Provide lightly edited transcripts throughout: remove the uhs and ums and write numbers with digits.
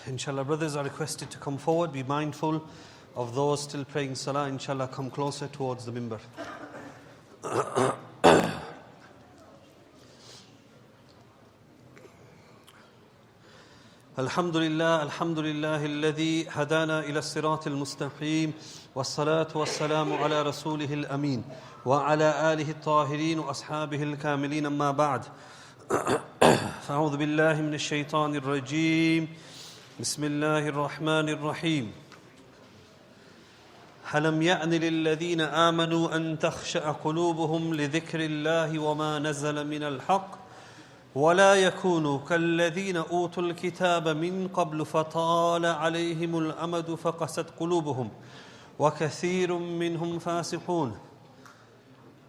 Inshallah, brothers are requested to come forward. Be mindful of those still praying salah. Inshallah, come closer towards the mimbar. Alhamdulillah, alhamdulillah, alladhi hadana ila as-sirat al-mustaqim, was-salatu was-salamu ala rasulih al-amin, wa ala alihi at-tahirin wa ashabihi al-kamilin, amma ba'd. Fa'udhu billahi min ash-shaytanir rajim. Bismillahir rahmanir rahim. ألم يأن للذين آمنوا أن تخشع قلوبهم لذكر الله وما نزل من الحق ولا يكونوا كالذين أوتوا الكتاب من قبل فطال عليهم الأمد فقست قلوبهم وكثير منهم فاسقون.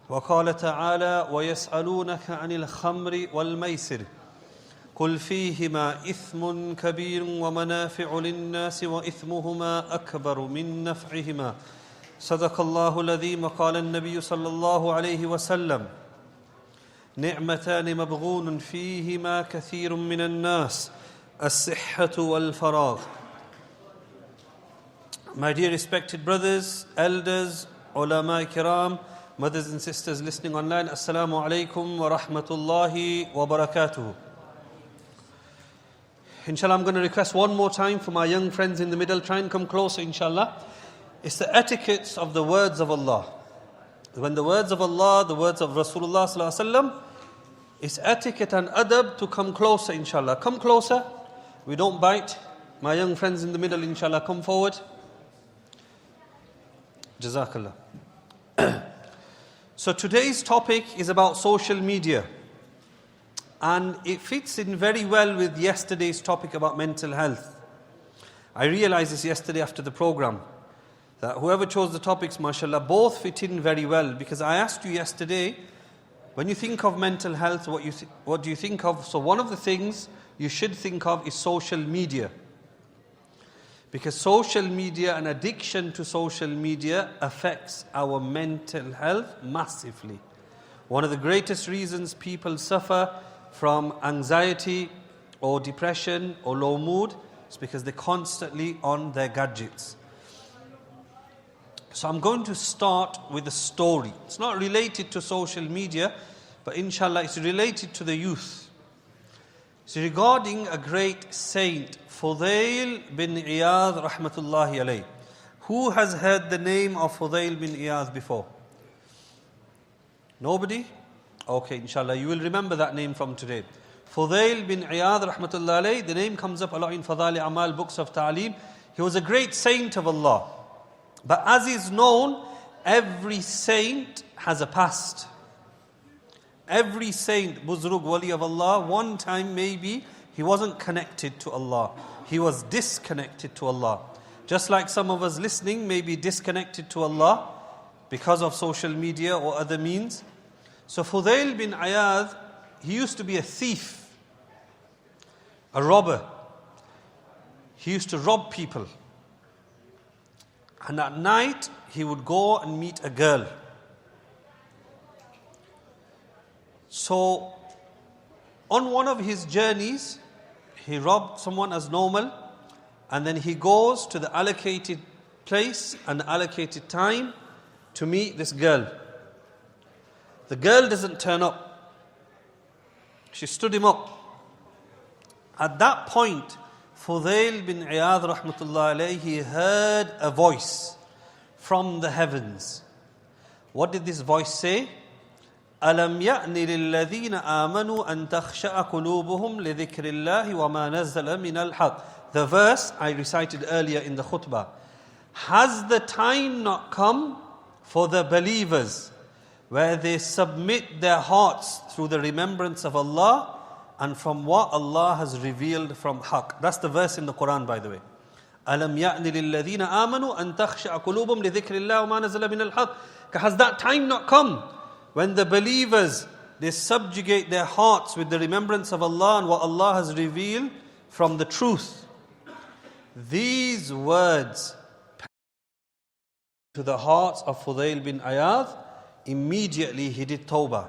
وقال تعالى ويسألونك عن الخمر والميسر قل فيهما إثم كبير ومنافع للناس وإثمهما أكبر من نفعهما صدق الله العظيم. وقال النبي صلى الله عليه وسلم نعمتان مبغون فيهما كثير من الناس الصحة والفراغ. My dear respected brothers, elders, ulama kiram, mothers and sisters listening online, Assalamu alaikum wa rahmatullahi wa barakatuh. Inshallah, I'm going to request one more time for my young friends in the middle, try and come closer, inshallah. It's the etiquettes of the words of Allah. When the words of Allah, the words of Rasulullah sallallahu alaihi wasallam, it's etiquette and adab to come closer, inshallah. Come closer. We don't bite. My young friends in the middle, inshallah, come forward. Jazakallah. So today's topic is about social media. And it fits in very well with yesterday's topic about mental health. I realized this yesterday after the program, that whoever chose the topics, mashallah, both fit in very well. Because I asked you yesterday, when you think of mental health, what do you think of? So one of the things you should think of is social media. Because social media and addiction to social media affects our mental health massively. One of the greatest reasons people suffer from anxiety or depression or low mood is because they're constantly on their gadgets. So I'm going to start with a story. It's not related to social media, but inshallah it's related to the youth. It's regarding a great saint, Fudail bin Iyad rahmatullahi alayh. Who has heard the name of Fudail bin Iyad before? Nobody? Okay, inshallah, you will remember that name from today. Fudail bin Iyad rahmatullahi alayh, the name comes up a lot in Fadali Amal, books of Ta'aleem. He was a great saint of Allah. But as is known, every saint has a past. Every saint, Buzrug, Wali of Allah, one time maybe he wasn't connected to Allah. He was disconnected to Allah. Just like some of us listening may be disconnected to Allah because of social media or other means. So Fudail bin Iyad, he used to be a thief, a robber. He used to rob people. And at night, he would go and meet a girl. So, on one of his journeys, he robbed someone as normal, and then he goes to the allocated place and allocated time to meet this girl. The girl doesn't turn up. She stood him up. At that point, Fudail bin Iyad rahmatullah alayhi, he heard a voice from the heavens. What did this voice say? أَلَمْ يَأْنِ لِلَّذِينَ آمَنُوا أَن تَخْشَعَ قُلُوبُهُمْ لِذِكْرِ اللَّهِ وَمَا نَزَّلَ مِنَ الْحَقِّ. The verse I recited earlier in the khutbah. Has the time not come for the believers where they submit their hearts through the remembrance of Allah and from what Allah has revealed from haqq? That's the verse in the Quran, by the way. أَلَمْ يَأْنِ لِلَّذِينَ آمَنُوا أَن تَخْشَعَ قُلُوبُهُمْ لِذِكْرِ اللَّهِ وَمَا نَزَّلَ مِنَ الْحَقِّ. Has that time not come when the believers, they subjugate their hearts with the remembrance of Allah and what Allah has revealed from the truth? These words to the hearts of Fudail bin Iyad. Immediately he did tawbah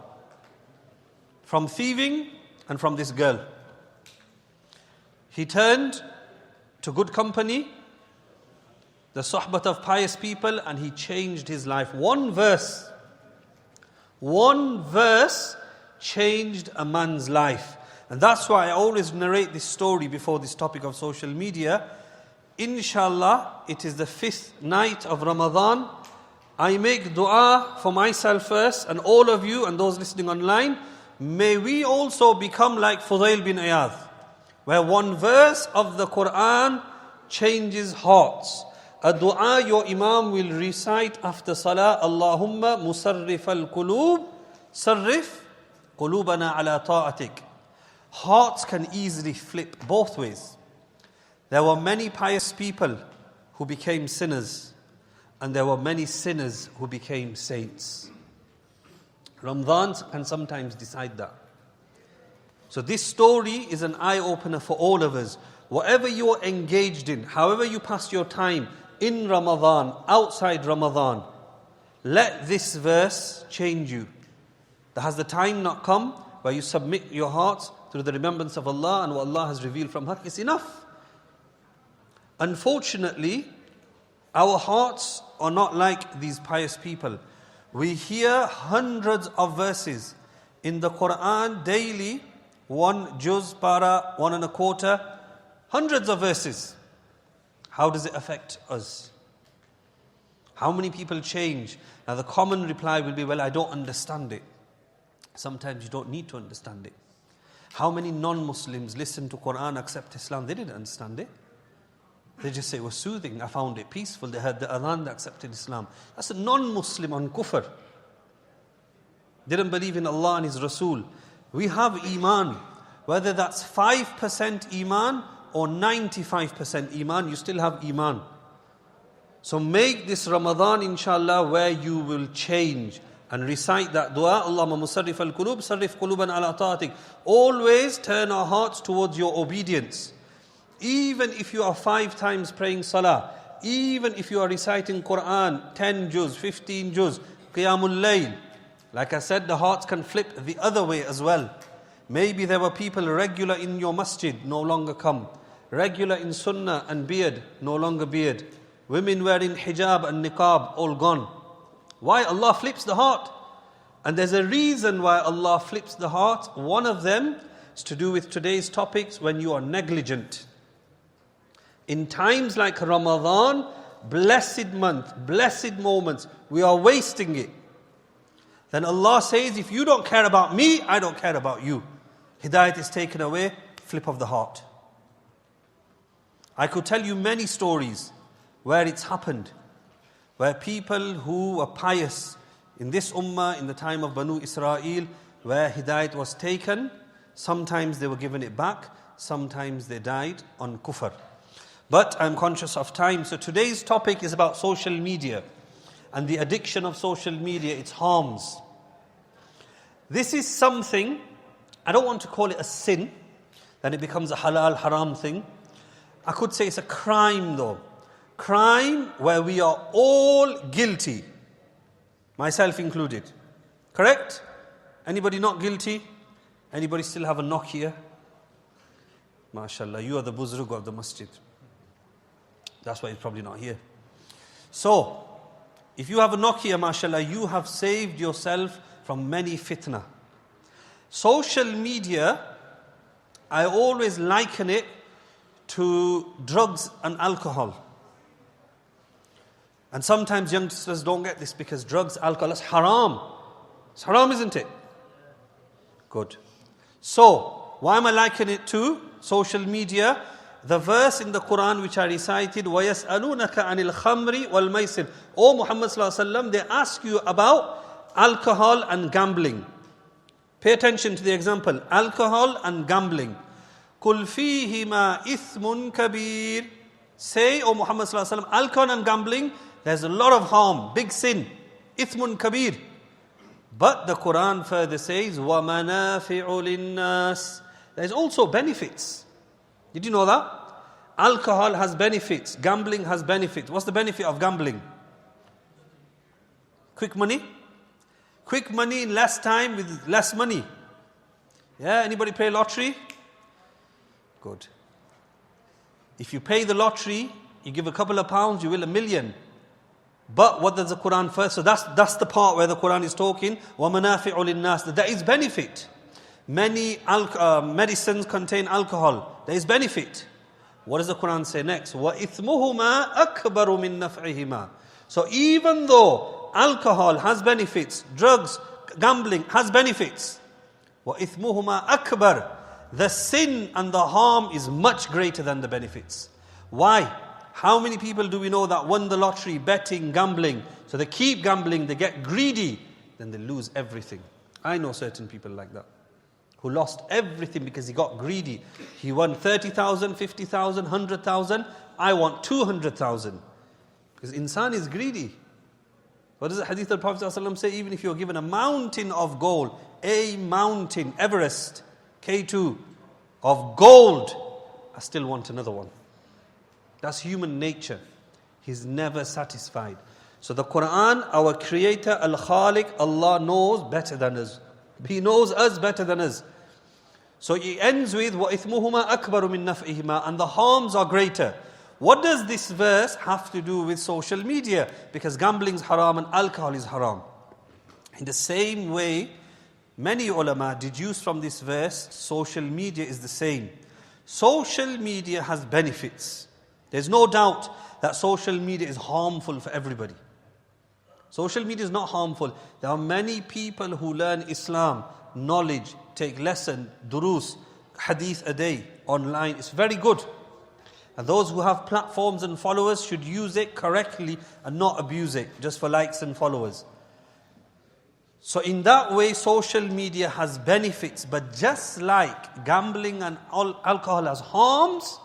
from thieving and from this girl. He turned to good company, the sohbat of pious people, and he changed his life. One verse changed a man's life. And that's why I always narrate this story before this topic of social media. Inshallah, it is the 5th night of Ramadan. I make dua for myself first and all of you and those listening online. May we also become like Fudail bin Iyadh, where one verse of the Quran changes hearts. A dua your Imam will recite after Salah, Allahumma musarrif al-qulub, sarrif qulubana ala ta'atik. Hearts can easily flip both ways. There were many pious people who became sinners, and there were many sinners who became saints. Ramadan can sometimes decide that. So this story is an eye-opener for all of us. Whatever you're engaged in, however you pass your time, in Ramadan, outside Ramadan, let this verse change you. Has the time not come where you submit your hearts through the remembrance of Allah and what Allah has revealed from Haqq? It's enough. Unfortunately, our hearts are not like these pious people. We hear hundreds of verses in the Quran daily, 1 juz, para, 1 1/4, hundreds of verses. How does it affect us? How many people change? Now the common reply will be, well, I don't understand it. Sometimes you don't need to understand it. How many non-Muslims listen to Quran, accept Islam? They didn't understand it. They just say it was soothing. I found it peaceful. They heard the adhan, they accepted Islam. That's a non-Muslim on kufr. Didn't believe in Allah and His Rasul. We have iman. Whether that's 5% iman or 95% iman, you still have iman. So make this Ramadan, inshallah, where you will change and recite that dua, Allahumma musarrif al-qulub, sarrif quluban ala ta'atik. Always turn our hearts towards your obedience. Even if you are 5 times praying salah, even if you are reciting Quran, 10 juz, 15 juz, qiyamul layl. Like I said, the hearts can flip the other way as well. Maybe there were people regular in your masjid, no longer come. Regular in sunnah and beard, no longer beard. Women wearing hijab and niqab, all gone. Why? Allah flips the heart. And there's a reason why Allah flips the heart. One of them is to do with today's topics, when you are negligent. In times like Ramadan, blessed month, blessed moments, we are wasting it. Then Allah says, if you don't care about me, I don't care about you. Hidayat is taken away, flip of the heart. I could tell you many stories where it's happened, where people who were pious in this ummah, in the time of Banu Israel, where Hidayat was taken, sometimes they were given it back, sometimes they died on kufr. But I'm conscious of time, so today's topic is about social media and the addiction of social media, its harms. This is something, I don't want to call it a sin, then it becomes a halal haram thing. I could say it's a crime though. Crime where we are all guilty, myself included. Correct? Anybody not guilty? Anybody still have a Nokia? MashaAllah, you are the buzrug of the masjid. That's why he's probably not here. So, if you have a Nokia, MashaAllah, you have saved yourself from many fitna. Social media, I always liken it to drugs and alcohol. And sometimes youngsters don't get this because drugs, alcohol, is haram. It's haram, isn't it? Good. So, why am I likening it to social media? The verse in the Quran which I recited, وَيَسْأَلُونَكَ عَنِ الْخَمْرِ وَالْمَيْسِرِ. O Muhammad sallallahu alaihi wasallam, they ask you about alcohol and gambling. Pay attention to the example. Alcohol and gambling. قُلْ فِيهِمَا إِثْمٌ كَبِيرٌ. Say, O Muhammad sallallahu alaihi wasallam, alcohol and gambling, there's a lot of harm, big sin. إِثْمٌ كَبِيرٌ. But the Quran further says, وَمَنَافِعُ لِلنَّاسِ. There's also benefits. Did you know that? Alcohol has benefits. Gambling has benefits. What's the benefit of gambling? Quick money. Quick money in less time with less money. Yeah, anybody play lottery? Good. If you pay the lottery, you give a couple of pounds, you will $1 million. But what does the Quran first? So that's the part where the Quran is talking. وَمَنَافِعُ لِلنَّاسِ. That there is benefit. Many medicines contain alcohol. There is benefit. What does the Quran say next? وَإِثْمُهُمَا أَكْبَرُ مِن نَفْعِهِمَا. So even though alcohol has benefits, drugs, gambling has benefits, وَإِثْمُهُمَا أَكْبَرُ. The sin and the harm is much greater than the benefits. Why? How many people do we know that won the lottery, betting, gambling? So they keep gambling, they get greedy, then they lose everything. I know certain people like that, who lost everything because he got greedy. He won 30,000, 50,000, 100,000. I want 200,000. Because insan is greedy. What does the hadith of the Prophet ﷺ say? Even if you're given a mountain of gold, a mountain, Everest, K2, of gold, I still want another one. That's human nature. He's never satisfied. So the Quran, our Creator, Al-Khaliq, Allah knows better than us. He knows us better than us. So it ends with وَإِثْمُهُمَا أَكْبَرُ مِن نَفْعِهِمَا, and the harms are greater. What does this verse have to do with social media? Because gambling is haram and alcohol is haram. In the same way, many ulama deduce from this verse, social media is the same. Social media has benefits. There's no doubt that social media is harmful for everybody. Social media is not harmful. There are many people who learn Islam, knowledge, take lesson, durus, hadith a day online. It's very good. And those who have platforms and followers should use it correctly and not abuse it just for likes and followers. So in that way, social media has benefits. But just like gambling and alcohol has harms,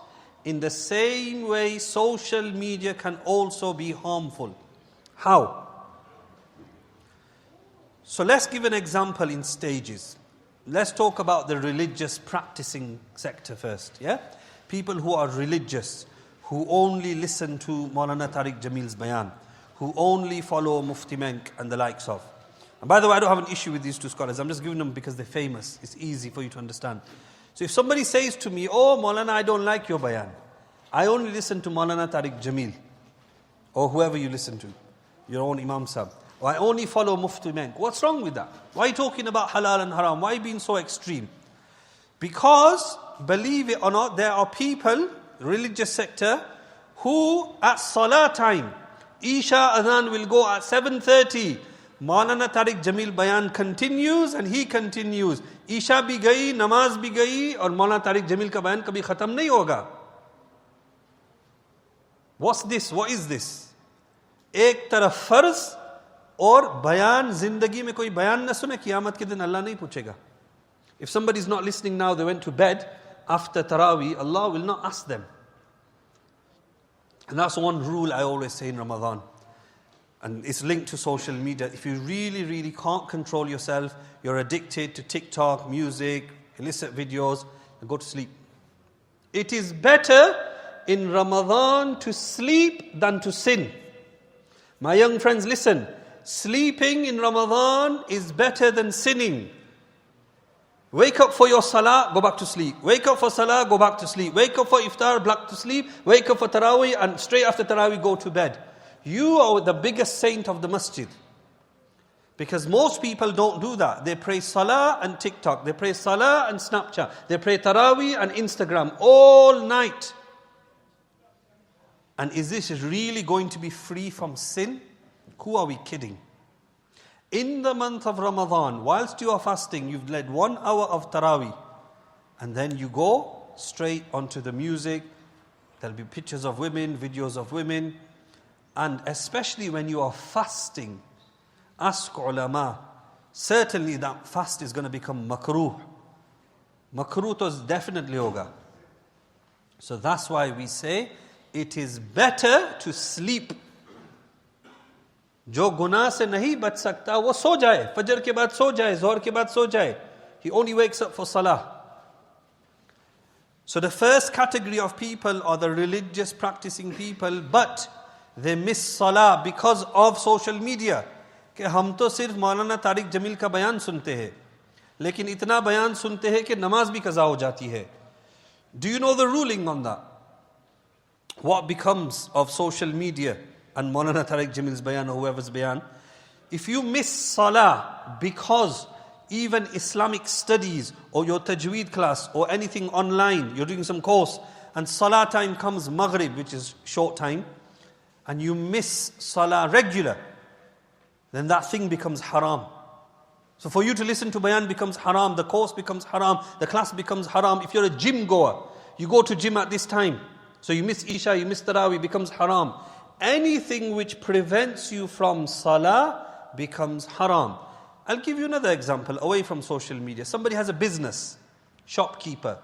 in the same way, social media can also be harmful. How? So let's give an example in stages. Let's talk about the religious practicing sector first. Yeah, people who are religious, who only listen to Maulana Tariq Jamil's bayan, who only follow Mufti Menk and the likes of. And by the way, I don't have an issue with these two scholars. I'm just giving them because they're famous. It's easy for you to understand. So if somebody says to me, "Oh, Maulana, I don't like your bayan. I only listen to Maulana Tariq Jamil," or whoever you listen to, your own Imam Sahib, or "I only follow Mufti Menk." What's wrong with that? Why are you talking about halal and haram? Why are you being so extreme? Because, believe it or not, there are people, religious sector, who at Salah time, Isha Adhan will go at 7:30. Maulana Tariq Jamil bayan continues and he continues. Isha bhi gayi, namaz bhi gayi, और Maulana Tariq Jamil का bayan कभी खत्म नहीं होगा. What's this? What is this? एक तरफ फर्ज और बयान, जिंदगी में कोई बयान न सुने, क़यामत के दिन अल्लाह नहीं पूछेगा. If somebody is not listening now, they went to bed after Taraweeh, Allah will not ask them. And that's one rule I always say in Ramadan. And it's linked to social media. If you really, really can't control yourself, you're addicted to TikTok, music, illicit videos, then go to sleep. It is better in Ramadan to sleep than to sin. My young friends, listen. Sleeping in Ramadan is better than sinning. Wake up for your salah, go back to sleep. Wake up for salah, go back to sleep. Wake up for iftar, back to sleep. Wake up for Taraweeh, and straight after Taraweeh, go to bed. You are the biggest saint of the masjid. Because most people don't do that. They pray salah and TikTok. They pray salah and Snapchat. They pray Taraweeh and Instagram all night. And is this really going to be free from sin? Who are we kidding? In the month of Ramadan, whilst you are fasting, you've led 1 hour of Taraweeh. And then you go straight onto the music. There'll be pictures of women, videos of women. And especially when you are fasting, ask ulama, certainly that fast is going to become makruh. Makruh to definitely hoga. So that's why we say it is better to sleep. जो गुनाह से नहीं बच सकता वो सो जाए, फजर के बाद सो जाए, ज़ोहर के बाद सो जाए. He only wakes up for salah. So the first category of people are the religious practicing people, but they miss salah because of social media. कि हम तो सिर्फ मौलाना तारिक जमील का बयान सुनते हैं, लेकिन इतना बयान सुनते हैं कि नमाज भी कज़ा हो जाती है. Do you know the ruling on that? what becomes of social media and Maulana Tariq Jamil's bayan or whoever's bayan? If you miss salah because even Islamic studies or your tajweed class or anything online, you're doing some course, and salah time comes maghrib, which is short time, and you miss salah regular, then that thing becomes haram. So for you to listen to bayan becomes haram, the course becomes haram, the class becomes haram. If you're a gym goer, you go to gym at this time, so you miss Isha, you miss Tarawih, becomes haram. Anything which prevents you from salah becomes haram. I'll give you another example away from social media. Somebody has a business, shopkeeper,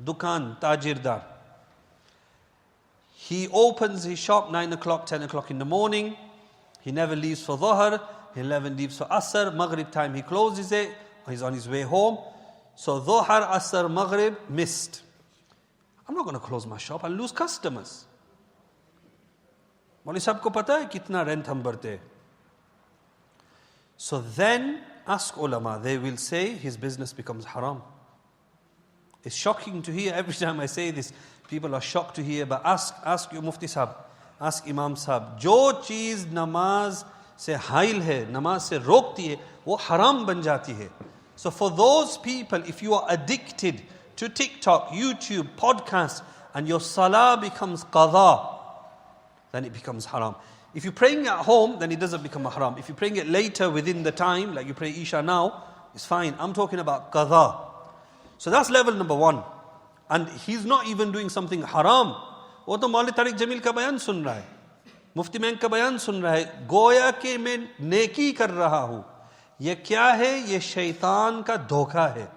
dukan, tajirdar. He opens his shop 9 o'clock, 10 o'clock in the morning. He never leaves for Dhuhr. He never leaves for Asr. Maghrib time he closes it. He's on his way home. So Dhuhr, Asr, Maghrib missed. I'm not going to close my shop. I'll lose customers. Maulvi sahab ko pata hai kitna rent hum barte hain. So then ask ulama. They will say his business becomes haram. It's shocking to hear. Every time I say this, people are shocked to hear. But ask your Mufti sahab, ask Imam sahab. Jo cheez namaz se hail hai, namaz se rokti hai, wo haram ban jati hai. So for those people, if you are addicted to TikTok, YouTube, podcasts, and your salah becomes qadha, then it becomes haram. If you're praying at home, then it doesn't become a haram. If you're praying it later within the time, like you pray Isha now, it's fine. I'm talking about qadha. So that's level number one. And he's not even doing something haram. वो तो मौलवी तारिक जमील का बयान सुन रहा है, मुफ्ती bank का बयान सुन रहा है, गोया कि मैं नेकी कर रहा हूँ. ये क्या है? ये शैतान का धोखा है.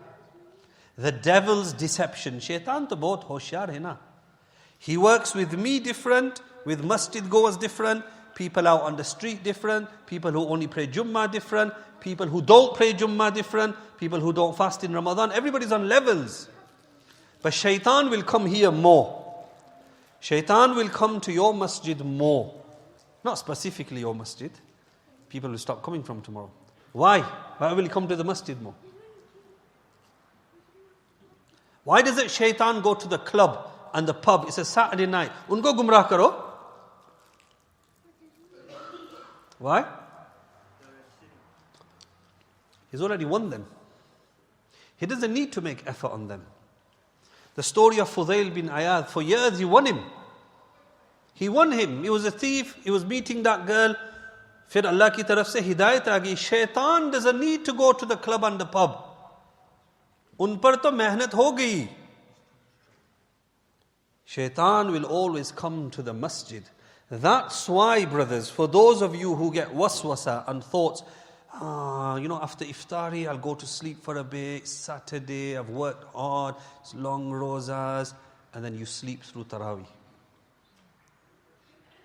The devil's deception. शैतान तो बहुत होशियार है ना. He works with me different, with masjid goers different, people out on the street different, people who only pray Jummah different, people who don't pray Jummah different, people who don't fast in Ramadan. Everybody's on levels. But shaitan will come here more. Shaitan will come to your masjid more. Not specifically your masjid. People will stop coming from tomorrow. Why? Why will he come to the masjid more? Why does it shaitan go to the club and the pub? It's a Saturday night. Unko gumrah karo. Why? He's already won them. He doesn't need to make effort on them. The story of Fudail bin Ayad, for years he won him. He won him. He was a thief. He was meeting that girl. Fir Allah ki taraf se hidayat aa gayi. Shaitan doesn't need to go to the club and the pub. Un par to mehnat ho gayi. Shaitan will always come to the masjid. That's why, brothers, for those of you who get waswasa and thoughts, after iftari, I'll go to sleep for a bit, Saturday, I've worked hard, it's long rozas, and then you sleep through Tarawih.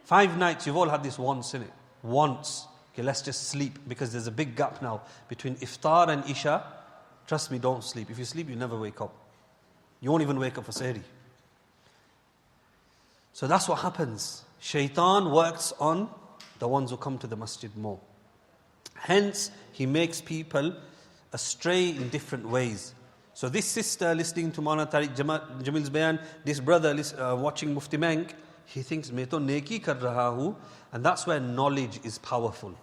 5 nights, you've all had this once, innit? Once. Okay, let's just sleep, because there's a big gap now between iftar and Isha. Trust me, don't sleep. If you sleep, you never wake up. You won't even wake up for Sehri. So that's what happens. Shaitan works on the ones who come to the masjid more. Hence, he makes people astray in different ways. So this sister listening to Maulana Tariq Jamil's bayan, this brother watching Mufti Menk, he thinks, "Main to neki kar raha hu," and that's where knowledge is powerful.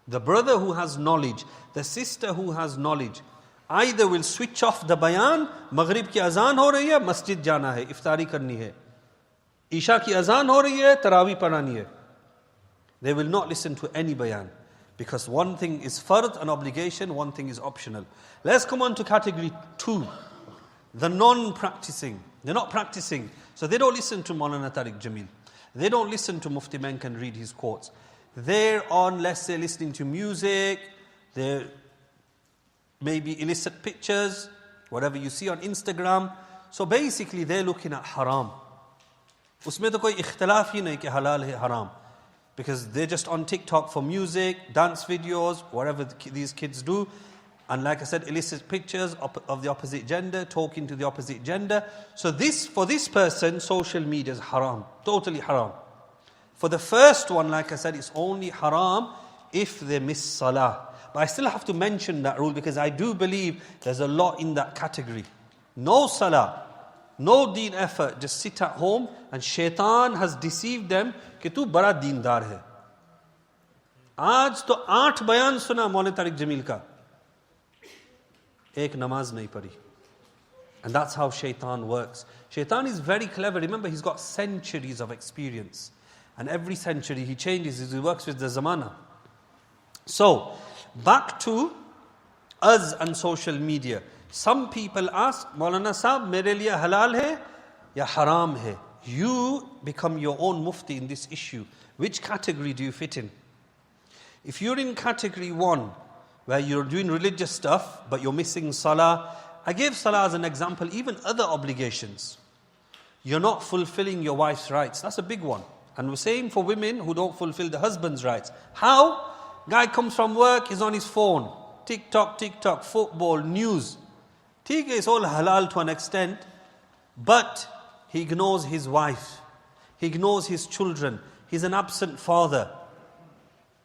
The brother who has knowledge, the sister who has knowledge, either will switch off the bayan, Maghrib ki azan ho rahi hai, masjid jana hai, iftari karni hai. Isha ki azan ho rahi hai, Tarawih parani hai. They will not listen to any bayan. Because one thing is fard, an obligation, one thing is optional. Let's come on to category 2. The non-practicing. They're not practicing. So they don't listen to Maulana Tariq Jamil. They don't listen to Mufti Menk and read his quotes. They're on, let's say, listening to music. They're maybe illicit pictures, whatever you see on Instagram. So basically they're looking at haram. Usme to koi ikhtilaf hi nahi ki halal hai haram. Because they're just on TikTok for music, dance videos, whatever these kids do. And like I said, illicit pictures of the opposite gender, talking to the opposite gender. So for this person, social media is haram. Totally haram. For the first one, like I said, it's only haram if they miss salah. But I still have to mention that rule because I do believe there's a lot in that category. No salah. No deen effort, just sit at home, and shaitan has deceived them कि तू बड़ा दीनदार है. आज तो 8 बयान सुना मौलाना तारिक जमील का, एक नमाज नहीं पढ़ी. And that's how shaitan works. Shaitan is very clever. Remember, he's got centuries of experience. And every century he changes, he works with the zamana. So, back to us and social media. Some people ask, Maulana Sahab, mere liye halal hai ya haram hai? You become your own mufti in this issue. Which category do you fit in? If you're in category 1, where you're doing religious stuff, but you're missing salah, I gave salah as an example, even other obligations. You're not fulfilling your wife's rights. That's a big one. And we're saying for women who don't fulfill the husband's rights. How? Guy comes from work, he's on his phone. TikTok, football, news. ठीक है, it's all halal to an extent, but he ignores his wife. He ignores his children. He's an absent father.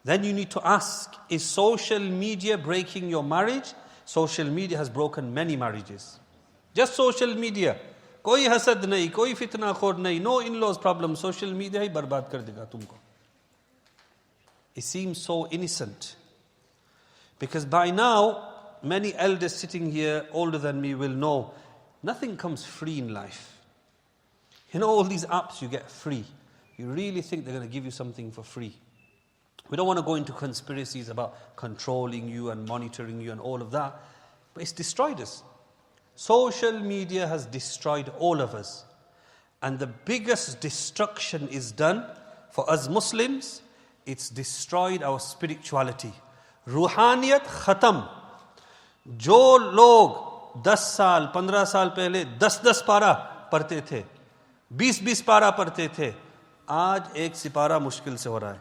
Then you need to ask, is social media breaking your marriage? Social media has broken many marriages. Just social media. कोई हसद नहीं, कोई फितना खोर नहीं, no in-laws problem. Social media ही बर्बाद कर देगा तुमको. It seems so innocent. Because by now, many elders sitting here, older than me, will know, nothing comes free in life. You know all these apps you get free. You really think they're going to give you something for free. We don't want to go into conspiracies about controlling you and monitoring you and all of that. But it's destroyed us. Social media has destroyed all of us. And the biggest destruction is done for us Muslims. It's destroyed our spirituality. Ruhaniyat khatam. जो लोग 10 साल 15 साल पहले 10 पारा पढ़ते थे, 20 पारा पढ़ते थे, आज एक सिपारा मुश्किल से हो रहा है.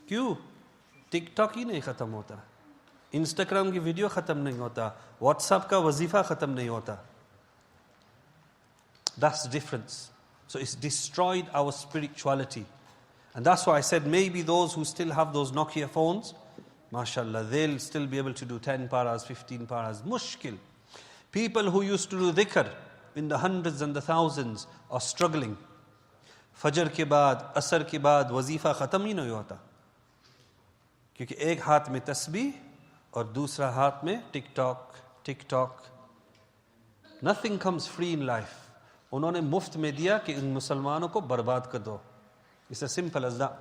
क्यों? टिकटॉक ही नहीं खत्म होता, इंस्टाग्राम की वीडियो खत्म नहीं होता, व्हाट्सएप का वजीफा खत्म नहीं होता. That's the difference. So it's destroyed our spirituality. And that's why I said maybe those who still have those Nokia phones, mashallah, they'll still be able to do 10 paras, 15 paras. Mushkil. People who used to do dhikr in the hundreds and the thousands are struggling. Fajr ke baad, asr ke baad, wazifa khatam hi nahi hota. क्योंकि एक हाथ में तस्बीह और दूसरा हाथ में TikTok. Nothing comes free in life. उन्होंने मुफ्त में दिया कि इन मुसलमानों को बर्बाद कर दो. It's as simple as that.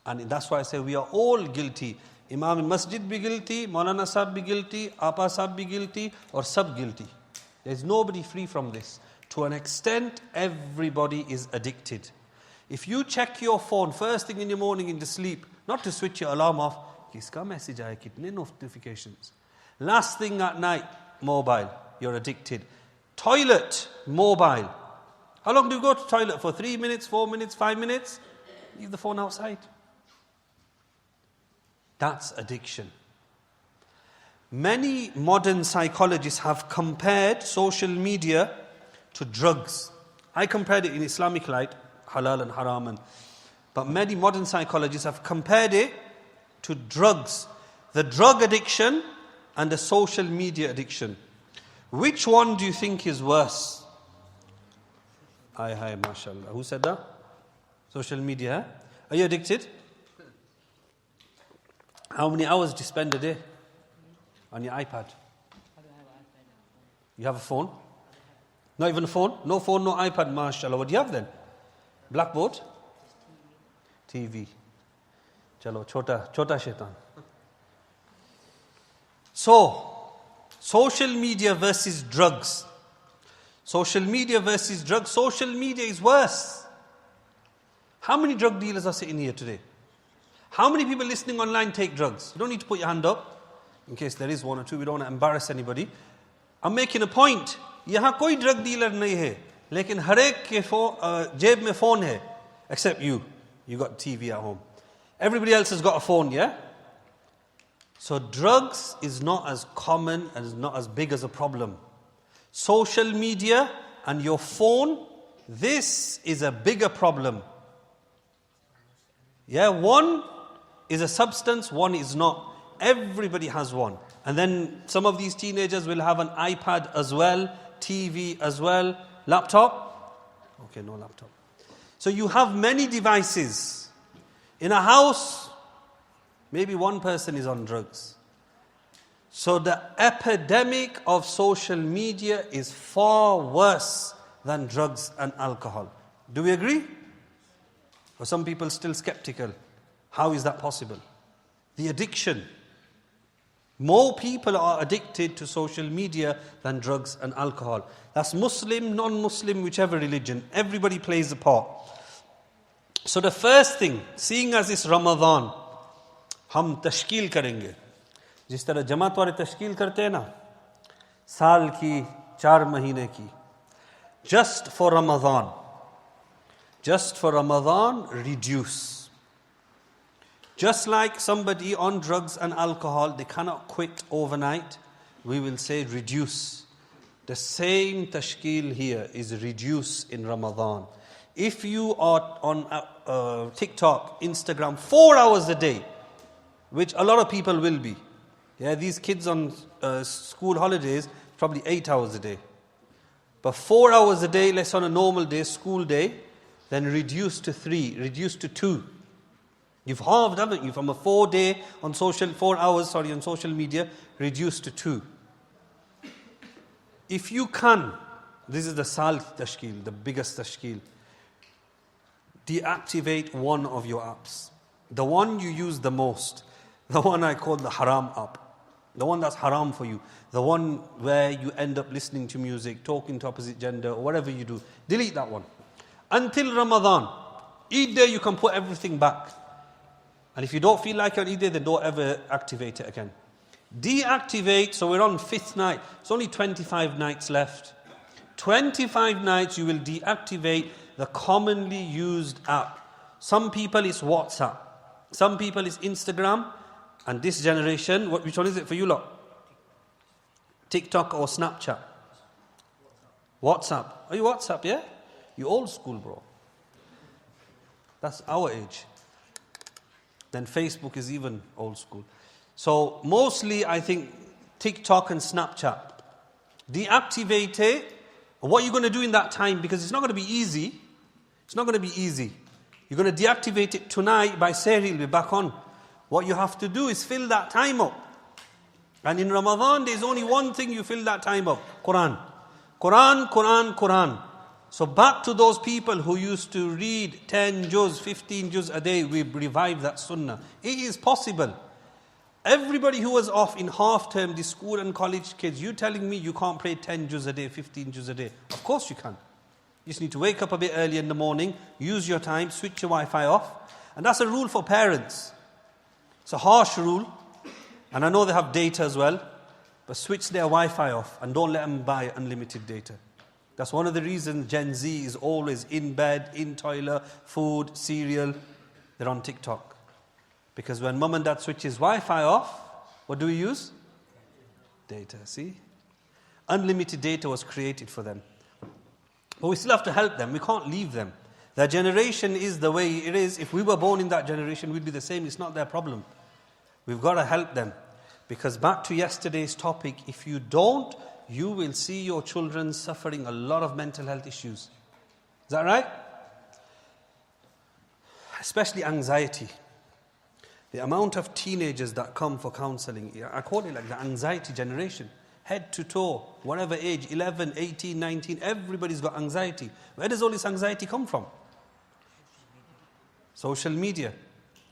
And that's why I say we are all guilty. Imam Masjid be guilty, Maulana Sahab be guilty, Apa Sahab be guilty, or sab guilty. There's nobody free from this. To an extent, everybody is addicted. If you check your phone first thing in the morning in the sleep, not to switch your alarm off, kiska message aaya, kitne notifications. Last thing at night, mobile, you're addicted. Toilet, mobile. How long do you go to toilet for? 3 minutes, 4 minutes, 5 minutes? Leave the phone outside. That's addiction. Many modern psychologists have compared social media to drugs. I compared it in Islamic light, halal and haram. But many modern psychologists have compared it to drugs. The drug addiction and the social media addiction. Which one do you think is worse? Hi, mashallah. Who said that? Social media. Are you addicted? How many hours do you spend a day on your iPad? You have a phone? Not even a phone? No phone, no iPad, mashallah. What do you have then? Blackboard? TV. Chalo, chota shaitan. So, social media versus drugs. Social media versus drugs. Social media is worse. How many drug dealers are sitting here today? How many people listening online take drugs? You don't need to put your hand up. In case there is one or two, we don't want to embarrass anybody. I'm making a point. यहाँ कोई drug dealer नहीं है, लेकिन हर एक के जेब में phone है, except you. You got TV at home. Everybody else has got a phone, yeah? So drugs is not as common and is not as big as a problem. Social media and your phone, this is a bigger problem. Yeah, one is a substance, one is not. Everybody has one. And then some of these teenagers will have an iPad as well, TV as well. Laptop? Okay, no laptop. So you have many devices. In a house, maybe one person is on drugs. So the epidemic of social media is far worse than drugs and alcohol. Do we agree? Or some people still skeptical? How is that possible? The addiction. More people are addicted to social media than drugs and alcohol. That's Muslim, non-Muslim, whichever religion. Everybody plays a part. So the first thing, seeing as it's Ramadan, हम तश्कील करेंगे. जिस तरह जमात वाले तश्कील करते हैं ना, साल की 4 महीने की. Just for Ramadan. Just for Ramadan, reduce. Just like somebody on drugs and alcohol, they cannot quit overnight, we will say reduce. The same tashkil here is reduce in Ramadan. If you are on TikTok, Instagram, 4 hours a day, which a lot of people will be. Yeah, these kids on school holidays, probably 8 hours a day. But 4 hours a day, let's on a normal day, school day, then reduce to 3, reduce to 2. You've halved, haven't you? From a 4 hours on social media, reduce to 2. If you can, this is the Salth tashkil, the biggest tashkil. Deactivate one of your apps. The one you use the most. The one I call the haram app. The one that's haram for you. The one where you end up listening to music, talking to opposite gender, or whatever you do. Delete that one. Until Ramadan. Eid day you can put everything back. And if you don't feel like it on Eid day, then don't ever activate it again. Deactivate, so we're on 5th night. It's only 25 nights left. 25 nights you will deactivate the commonly used app. Some people it's WhatsApp. Some people it's Instagram. And this generation, which one is it for you lot? TikTok or Snapchat? WhatsApp. Are you WhatsApp, yeah? You old school, bro. That's our age. Then Facebook is even old school. So mostly I think TikTok and Snapchat. Deactivate it. What are you going to do in that time? Because it's not going to be easy. It's not going to be easy. You're going to deactivate it tonight. By Sahri it'll be back on. What you have to do is fill that time up. And in Ramadan there's only one thing you fill that time up. Quran. Quran, Quran, Quran. So back to those people who used to read 10 juz, 15 juz a day, we revive that sunnah. It is possible. Everybody who was off in half term, the school and college kids, you telling me you can't pray 10 juz a day, 15 juz a day? Of course you can. You just need to wake up a bit early in the morning, use your time, switch your Wi-Fi off. And that's a rule for parents. It's a harsh rule. And I know they have data as well. But switch their Wi-Fi off and don't let them buy unlimited data. That's one of the reasons Gen Z is always in bed, in toilet, food, cereal. They're on TikTok. Because when mum and dad switches Wi-Fi off, what do we use? Data, see? Unlimited data was created for them. But we still have to help them. We can't leave them. Their generation is the way it is. If we were born in that generation, we'd be the same. It's not their problem. We've got to help them. Because back to yesterday's topic, if you don't, you will see your children suffering a lot of mental health issues. Is that right? Especially anxiety. The amount of teenagers that come for counseling, I call it like the anxiety generation. Head to toe, whatever age, 11, 18, 19, everybody's got anxiety. Where does all this anxiety come from? Social media.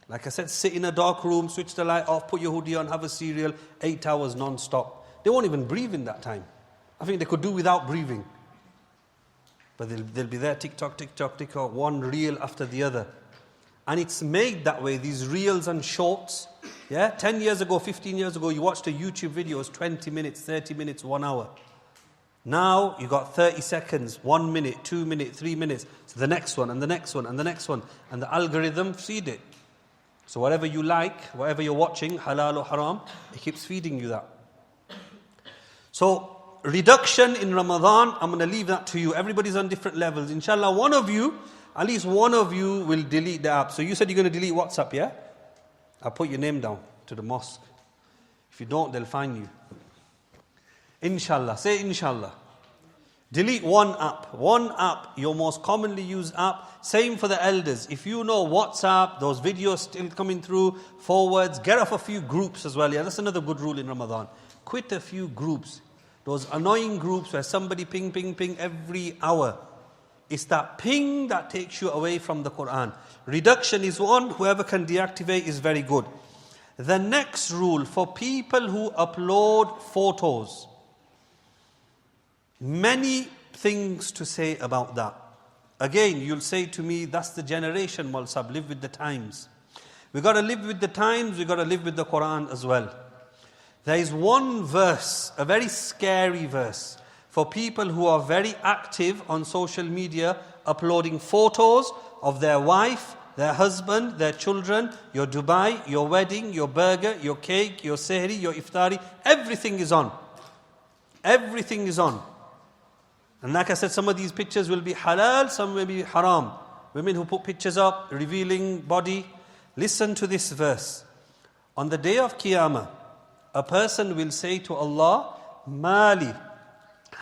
Like I said, sit in a dark room, switch the light off, put your hoodie on, have a cereal, 8 hours non-stop. They won't even breathe in that time. I think they could do without breathing. But they'll be there, TikTok, TikTok, TikTok, one reel after the other. And it's made that way, these reels and shorts. Yeah, 10 years ago, 15 years ago, you watched a YouTube video, it was 20 minutes, 30 minutes, 1 hour. Now, you got 30 seconds, 1 minute, 2 minutes, 3 minutes. So the next one, and the next one, and the next one. And the algorithm feed it. So whatever you like, whatever you're watching, halal or haram, it keeps feeding you that. So, reduction in Ramadan, I'm going to leave that to you. Everybody's on different levels. Inshallah, one of you, at least one of you will delete the app. So you said you're going to delete WhatsApp, yeah? I'll put your name down to the mosque. If you don't, they'll find you. Inshallah. Say inshallah. Delete one app, your most commonly used app. Same for the elders. If you know WhatsApp, those videos still coming through, forwards, get off a few groups as well. Yeah, that's another good rule in Ramadan. Quit a few groups. Those annoying groups where somebody ping every hour. It's that ping that takes you away from the Quran. Reduction is one. Whoever can deactivate is very good. The next rule for people who upload photos. Many things to say about that. Again, you'll say to me, that's the generation, Maul Sahib, live with the times. We've got to live with the times, we've got to live with the Quran as well. There is one verse, a very scary verse, for people who are very active on social media, uploading photos of their wife, their husband, their children, your Dubai, your wedding, your burger, your cake, your sehri, your iftari. Everything is on. Everything is on. And like I said, some of these pictures will be halal, some will be haram. Women who put pictures up, revealing body. Listen to this verse. On the day of Qiyamah, a person will say to Allah, Mali,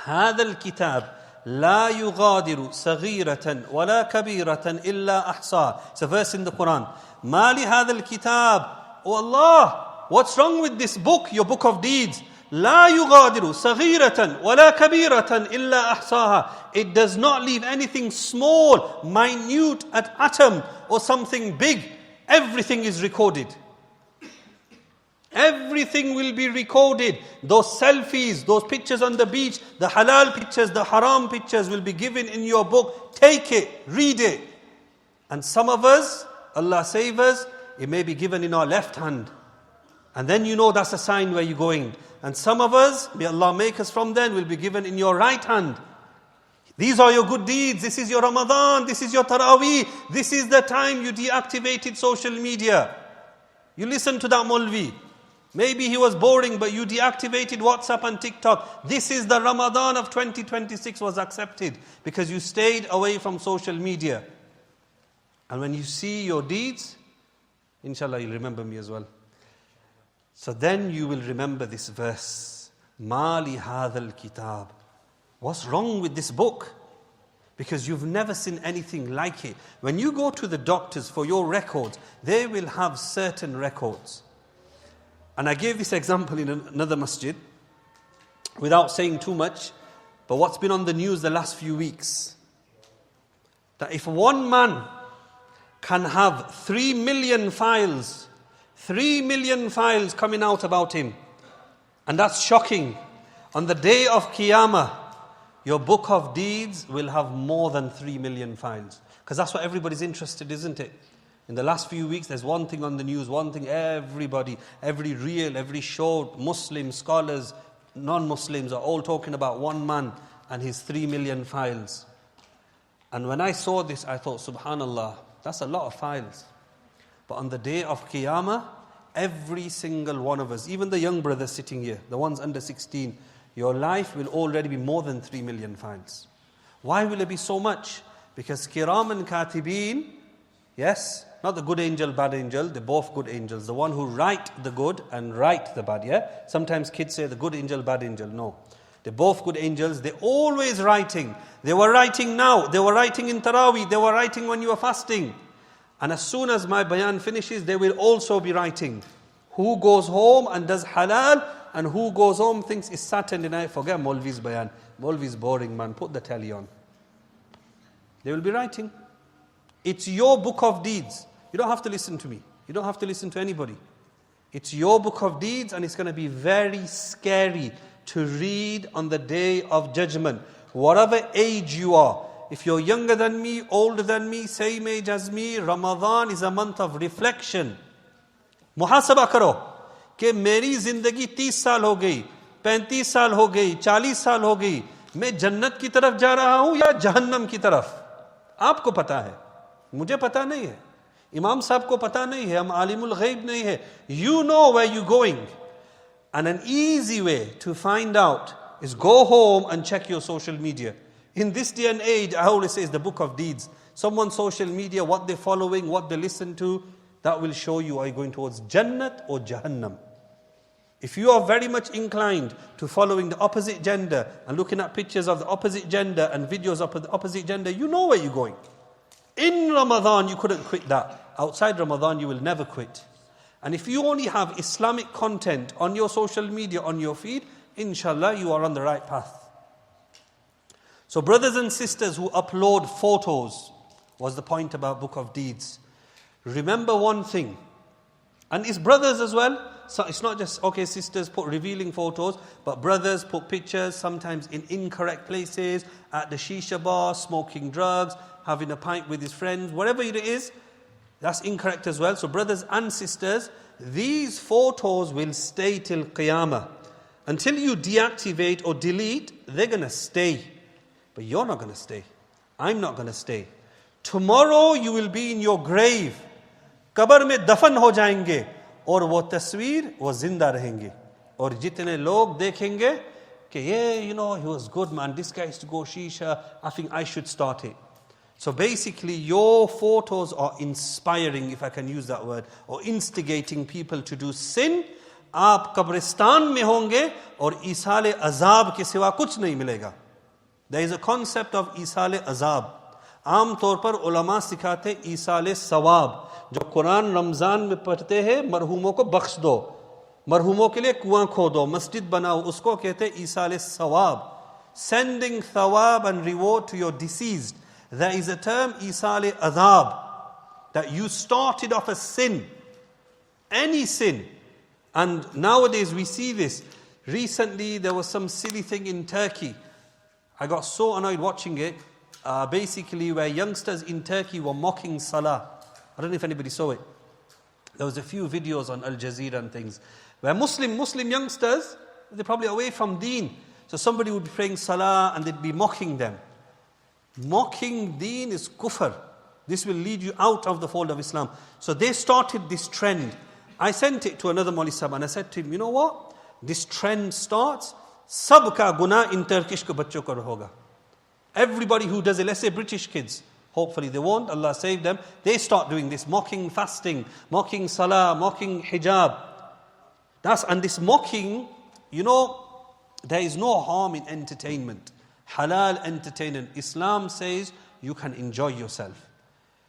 هذا الكتاب لا يغادر صغيرة ولا كبيرة إلا أحصاها. It's a verse in the Quran. Mali هذا الكتاب. Oh Allah, what's wrong with this book, your book of deeds? لا يغادر صغيرة ولا كبيرة إلا أحصاها. It does not leave anything small, minute, an atom or something big. Everything is recorded. Everything will be recorded. Those selfies, those pictures on the beach, the halal pictures, the haram pictures will be given in your book. Take it, read it. And some of us, Allah save us, it may be given in our left hand. And then you know that's a sign where you're going. And some of us, may Allah make us from them, will be given in your right hand. These are your good deeds. This is your Ramadan. This is your Taraweeh. This is the time you deactivated social media. You listen to that Maulvi. Maybe he was boring, but you deactivated WhatsApp and TikTok. This is the Ramadan of 2026 was accepted because you stayed away from social media. And when you see your deeds, inshallah, you'll remember me as well. So then you will remember this verse. Mali hadhal kitab. What's wrong with this book? Because you've never seen anything like it. When you go to the doctors for your records, they will have certain records. And I gave this example in another masjid, without saying too much, but what's been on the news the last few weeks. That if one man can have 3 million files, 3 million files coming out about him, and that's shocking. On the day of Qiyamah, your book of deeds will have more than 3 million files. Because that's what everybody's interested, isn't it? In the last few weeks, there's one thing on the news, one thing everybody, every reel, every show, Muslims, scholars, non-Muslims are all talking about one man and his 3 million files. And when I saw this, I thought, subhanallah, that's a lot of files. But on the day of Qiyamah, every single one of us, even the young brothers sitting here, the ones under 16, your life will already be more than 3 million files. Why will it be so much? Because Kiraman Katibin, yes, not the good angel, bad angel, they're both good angels. The one who write the good and write the bad, yeah? Sometimes kids say the good angel, bad angel. No. They're both good angels. They're always writing. They were writing now. They were writing in Taraweeh. They were writing when you were fasting. And as soon as my bayan finishes, they will also be writing. Who goes home and does halal, and who goes home thinks it's Saturday night. Forget Maulvi's bayan. Maulvi's boring, man. Put the telly on. They will be writing. It's your book of deeds. You don't have to listen to me. You don't have to listen to anybody. It's your book of deeds, and it's going to be very scary to read on the day of judgment. Whatever age you are, if you're younger than me, older than me, same age as me, Ramadan is a month of reflection. Muhasaba karo कि मेरी जिंदगी 30 साल हो गई, 35 साल हो गई, 40 साल हो गई, मैं जन्नत की तरफ जा रहा हूं या जहन्नम की तरफ? आपको पता है, मुझे पता नहीं है, इमाम साहब को पता नहीं है, हम आलिमुल गैब नहीं है. You know where you're going. And an easy way to find out is go home and check your social media. In this day and age, I always say it's the book of deeds. Someone's social media, what they're following, what they listen to, that will show you are you going towards Jannat or Jahannam. If you are very much inclined to following the opposite gender and looking at pictures of the opposite gender and videos of the opposite gender, you know where you're going. In Ramadan, you couldn't quit that. Outside Ramadan, you will never quit. And if you only have Islamic content on your social media, on your feed, inshallah, you are on the right path. So brothers and sisters who upload photos, was the point about Book of Deeds. Remember one thing, and it's brothers as well. So it's not just, okay, sisters put revealing photos, but brothers put pictures, sometimes in incorrect places, at the shisha bar, smoking drugs, having a pint with his friends, whatever it is, that's incorrect as well. So brothers and sisters, these photos will stay till Qiyamah. Until you deactivate or delete, they're going to stay. But you're not going to stay. I'm not going to stay. Tomorrow you will be in your grave. कब्र में दफन हो जाएंगे और वो तस्वीर वो जिंदा रहेंगे और जितने लोग देखेंगे कि ये he was good man, this guy used to go shisha, I think I should start it. So basically your photos are inspiring, if I can use that word, or instigating people to do sin. आप कब्रिस्तान में होंगे और ईसाले अजाब के सिवा कुछ नहीं मिलेगा. There is a concept of ईसाले अजाब. आम तौर पर उलमा सिखाते ईसाले सवाब. जो कुरान रमज़ान में पढ़ते हैं मरहूमों को बख्श दो, मरहूमों के लिए कुआं खोदो, मस्जिद बनाओ, उसको कहते हैं ईसाले सवाब. Sending thawab and reward to your deceased. There is a term ईसाले अजाब, that you started off a sin, any sin. And nowadays we see this. Recently there was some silly thing in Turkey. I got so annoyed watching it. Basically where youngsters in Turkey were mocking Salah. I don't know if anybody saw it. There was a few videos on Al Jazeera and things where Muslim youngsters, they're probably away from Deen. So somebody would be praying Salah and they'd be mocking them. Mocking Deen is kufr. This will lead you out of the fold of Islam. So they started this trend. I sent it to another Maulvi Sahib and I said to him, you know what? This trend starts, sab ka guna in Turkish ke bachcho ko hoga. Everybody who does it, let's say British kids, hopefully they won't, Allah save them, they start doing this, mocking fasting, mocking salah, mocking hijab. And this mocking, there is no harm in entertainment. Halal entertainment. Islam says you can enjoy yourself.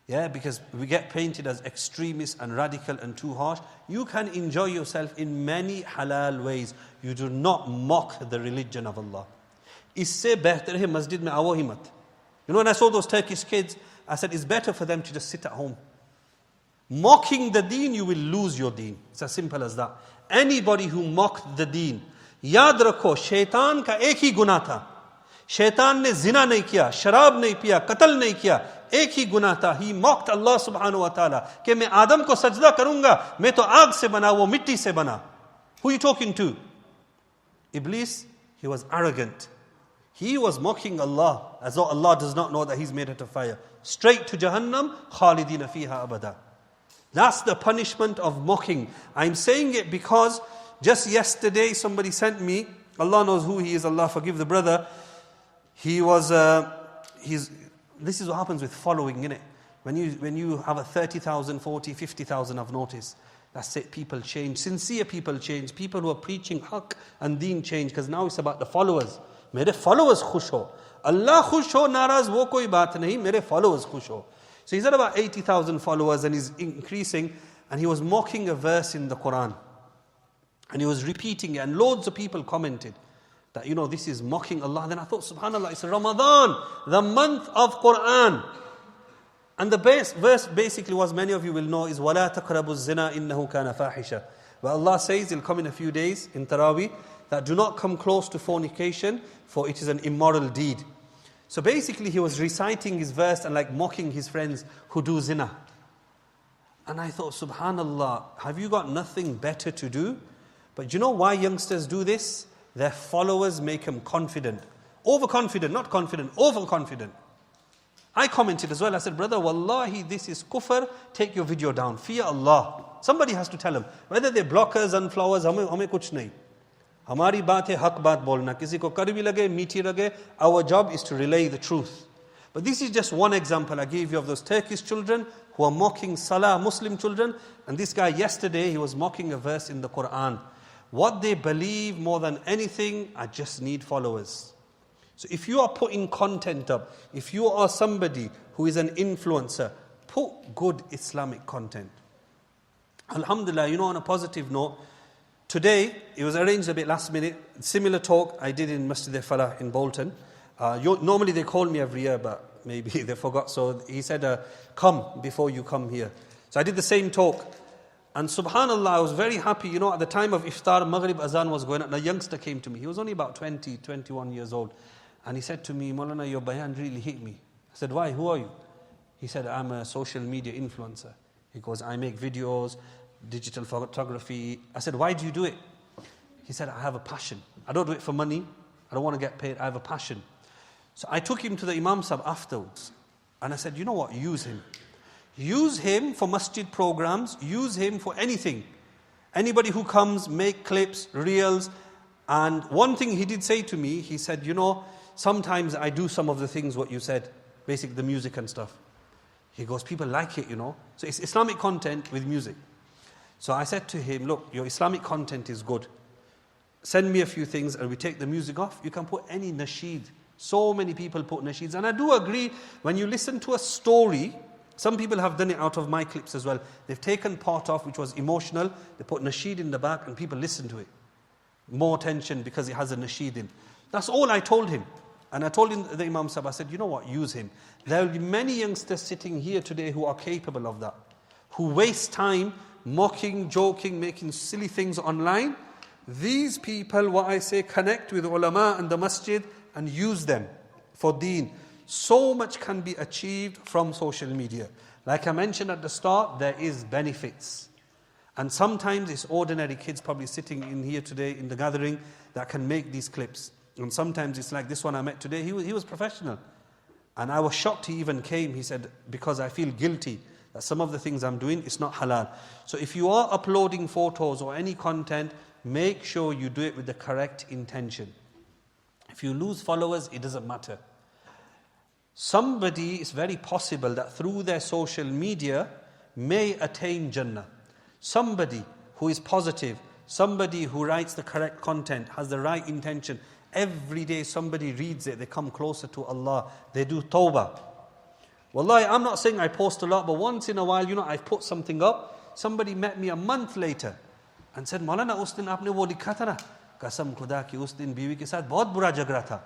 Yeah, because we get painted as extremists and radical and too harsh. You can enjoy yourself in many halal ways. You do not mock the religion of Allah. Isse behtar hai masjid mein awo hi mat. When I saw those Turkish kids, I said it's better for them to just sit at home. Mocking the deen, you will lose your deen. It's as simple as that. Anybody who mocked the deen, yaad rakho, shaitan ka ek hi guna tha. Shaitan ne zina nahi kiya, sharab nahi piya, qatl nahi kiya. एक ही गुनाह था. He mocked Allah subhanahu wa ta'ala कि मैं आदम को सजदा करूंगा, मैं तो आग से बना, वो मिट्टी से बना. Who are you talking to? Iblis. He was arrogant. He was mocking Allah as though Allah does not know that he's made it of fire. Straight to Jahannam, khalidina fiha abada. That's the punishment of mocking. I'm saying it because just yesterday somebody sent me, Allah knows who he is, Allah forgive the brother. He was, this is what happens with following, innit? When you have a 30,000, 40, 50,000 I've noticed. That's it, people change. Sincere people change. People who are preaching haqq and deen change. Because now it's about the followers. Mere followers khush ho. Allah khush ho, naraz wo koi baat nahi. Mere followers khush ho. So he's at about 80,000 followers and he's increasing. And he was mocking a verse in the Quran. And he was repeating it. And loads of people commented that, this is mocking Allah. And then I thought, subhanAllah, it's Ramadan, the month of Quran. And the verse basically was, many of you will know, is وَلَا تَقْرَبُوا الزِّنَا إِنَّهُ كَانَ فَاحِشًا. Where Allah says, it'll come in a few days in Taraweeh, that do not come close to fornication, for it is an immoral deed. So basically he was reciting his verse and mocking his friends who do zina. And I thought, subhanAllah, have you got nothing better to do? But do you know why youngsters do this? Their followers make them confident. Overconfident, not confident, overconfident. I commented as well. I said, brother, wallahi, this is kufr. Take your video down. Fear Allah. Somebody has to tell them. Whether they're blockers and flowers, hame kuch nahi. Hamari baat hai haq baat bolna. Kisi ko karbi lage, meethi lage. Our job is to relay the truth. But this is just one example I gave you of those Turkish children who are mocking Salah, Muslim children. And this guy yesterday, he was mocking a verse in the Quran. What they believe more than anything, I just need followers. So if you are putting content up, if you are somebody who is an influencer, put good Islamic content. Alhamdulillah, on a positive note, today, it was arranged a bit last minute, similar talk I did in Masjid in Bolton. Normally they call me every year, but maybe they forgot. So he said, come before you come here. So I did the same talk. And subhanAllah, I was very happy. At the time of iftar, Maghrib azan was going on. A youngster came to me. He was only about 20, 21 years old. And he said to me, Maulana, your bayan really hit me. I said, why? Who are you? He said, I'm a social media influencer. He goes, I make videos, digital photography. I said, why do you do it? He said, I have a passion. I don't do it for money. I don't want to get paid. I have a passion. So I took him to the Imam Sahib afterwards. And I said, you know what? Use him. Use him for masjid programs. Use him for anything. Anybody who comes, make clips, reels. And one thing he did say to me, he said, sometimes I do some of the things what you said. Basically the music and stuff. He goes, people like it, So it's Islamic content with music. So I said to him, look, your Islamic content is good. Send me a few things and we take the music off. You can put any nasheed. So many people put nasheeds. And I do agree, when you listen to a story, some people have done it out of my clips as well. They've taken part off which was emotional. They put nasheed in the back and people listen to it. More attention because it has a nasheed in. That's all I told him. And I told him, the Imam Sahib, I said, you know what, use him. There will be many youngsters sitting here today who are capable of that. Who waste time mocking, joking, making silly things online. These people, what I say, connect with ulama and the masjid and use them for deen. So much can be achieved from social media. Like I mentioned at the start, there is benefits. And sometimes it's ordinary kids probably sitting in here today in the gathering that can make these clips. And sometimes it's like this one I met today, he was professional. And I was shocked he even came. He said, because I feel guilty that some of the things I'm doing is not halal. So if you are uploading photos or any content, make sure you do it with the correct intention. If you lose followers, it doesn't matter. Somebody, it's very possible that through their social media may attain Jannah. Somebody who is positive, somebody who writes the correct content, has the right intention. Every day somebody reads it, they come closer to Allah, they do tawbah. Wallahi, I'm not saying I post a lot, but once in a while, I've put something up. Somebody met me a month later and said, Maulana, us din aapne wo likha tha na, kasam khuda ki us din biwi ke saath bahut bura jagda tha.